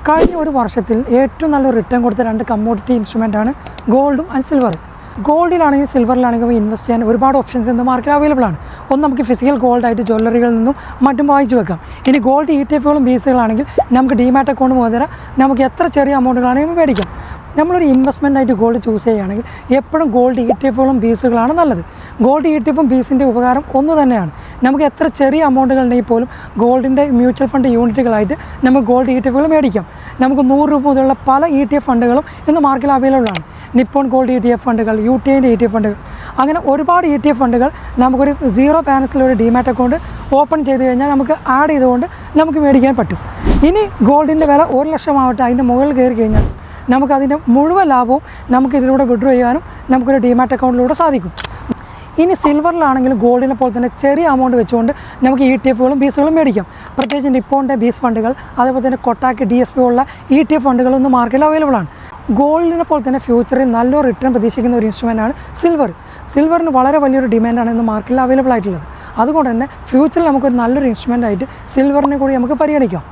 കഴിഞ്ഞ ഒരു വർഷത്തിൽ ഏറ്റവും നല്ല റിട്ടേൺ കൊടുത്ത രണ്ട് കമ്മോഡിറ്റി ഇൻസ്ട്രുമെൻ്റാണ് ഗോൾഡും ആൻഡ് സിൽവറും. ഗോൾഡിലാണെങ്കിലും സിൽവറിലാണെങ്കിലും ഇൻവെസ്റ്റ് ചെയ്യാൻ ഒരുപാട് ഓപ്ഷൻസ് ഇന്ന് മാർക്കറ്റ് അവൈലബിൾ ആണ്. ഒന്ന് നമുക്ക് ഫിസിക്കൽ ഗോൾഡായിട്ട് ജ്വല്ലറികളിൽ നിന്നും മറ്റും വാങ്ങിച്ചു വെക്കാം. ഇനി ഗോൾഡ് ETF-കളും ബീസുകളാണെങ്കിൽ നമുക്ക് ഡിമാറ്റ് അക്കൗണ്ട് മുഖേന നമുക്ക് എത്ര ചെറിയ എമൗണ്ടുകളാണെങ്കിലും മേടിക്കാം. നമ്മളൊരു ഇൻവെസ്റ്റ്മെൻറ്റായിട്ട് ഗോൾഡ് ചൂസ് ചെയ്യുകയാണെങ്കിൽ എപ്പോഴും ഗോൾഡ് ETF-കളും ബീസുകളാണ് നല്ലത്. ഗോൾഡ് ETF-ഉം ബീസിൻ്റെ ഉപകാരം ഒന്ന് തന്നെയാണ്. നമുക്ക് എത്ര ചെറിയ എമൗണ്ടുകളുണ്ടെങ്കിൽ പോലും ഗോൾഡിൻ്റെ മ്യൂച്വൽ ഫണ്ട് യൂണിറ്റുകളായിട്ട് നമുക്ക് ഗോൾഡ് ETF-കൾ മേടിക്കാം. നമുക്ക് 100 രൂപ മുതലുള്ള പല ETF ഫണ്ടുകളും ഇന്ന് മാർക്കറ്റിൽ അവൈലബിൾ ആണ്. നിപ്പോൺ ഗോൾഡ് ETF ഫണ്ടുകൾ, UTIൻ്റെ ETF ഫണ്ടുകൾ, അങ്ങനെ ഒരുപാട് ETF ഫണ്ടുകൾ നമുക്കൊരു 0 ബാലൻസിലൊരു ഡിമാറ്റ് അക്കൗണ്ട് ഓപ്പൺ ചെയ്ത് കഴിഞ്ഞാൽ നമുക്ക് ആഡ് ചെയ്തുകൊണ്ട് നമുക്ക് മേടിക്കാൻ പറ്റും. ഇനി ഗോൾഡിൻ്റെ വില 1 ലക്ഷം ആവട്ടെ, അതിൻ്റെ മുകളിൽ കയറി കഴിഞ്ഞാൽ നമുക്കതിൻ്റെ മുഴുവൻ ലാഭവും നമുക്ക് ഇതിലൂടെ വിഡ്രോ ചെയ്യാനും നമുക്കൊരു ഡിമാറ്റ് അക്കൗണ്ടിലൂടെ സാധിക്കും. ഇനി സിൽവറിലാണെങ്കിലും ഗോൾഡിനെ പോലെ തന്നെ ചെറിയ എമൗണ്ട് വെച്ചുകൊണ്ട് നമുക്ക് ETF-കളും ബീസുകളും മേടിക്കാം. പ്രത്യേകിച്ച് നിപ്പോണിൻ്റെ ബീസ് ഫണ്ടുകൾ, അതേപോലെ തന്നെ കൊട്ടാക്ക് DSP ഉള്ള ETF ഫണ്ടുകളൊന്നും മാർക്കറ്റിൽ അവൈലബിൾ ആണ്. ഗോൾഡിനെ പോലെ തന്നെ ഫ്യൂച്ചറിൽ നല്ലൊരു റിട്ടേൺ പ്രതീക്ഷിക്കുന്ന ഒരു ഇൻസ്ട്രുമെൻ്റാണ് സിൽവർ. സിൽവറിന് വളരെ വലിയൊരു ഡിമാൻഡാണ് ഇന്ന് മാർക്കറ്റിൽ അവൈലബിൾ ആയിട്ടുള്ളത്. അതുകൊണ്ട് തന്നെ ഫ്യൂച്ചറിൽ നമുക്കൊരു നല്ലൊരു ഇൻസ്ട്രുമെൻ്റായിട്ട് സിൽവറിനെ കൂടി നമുക്ക് പരിഗണിക്കാം.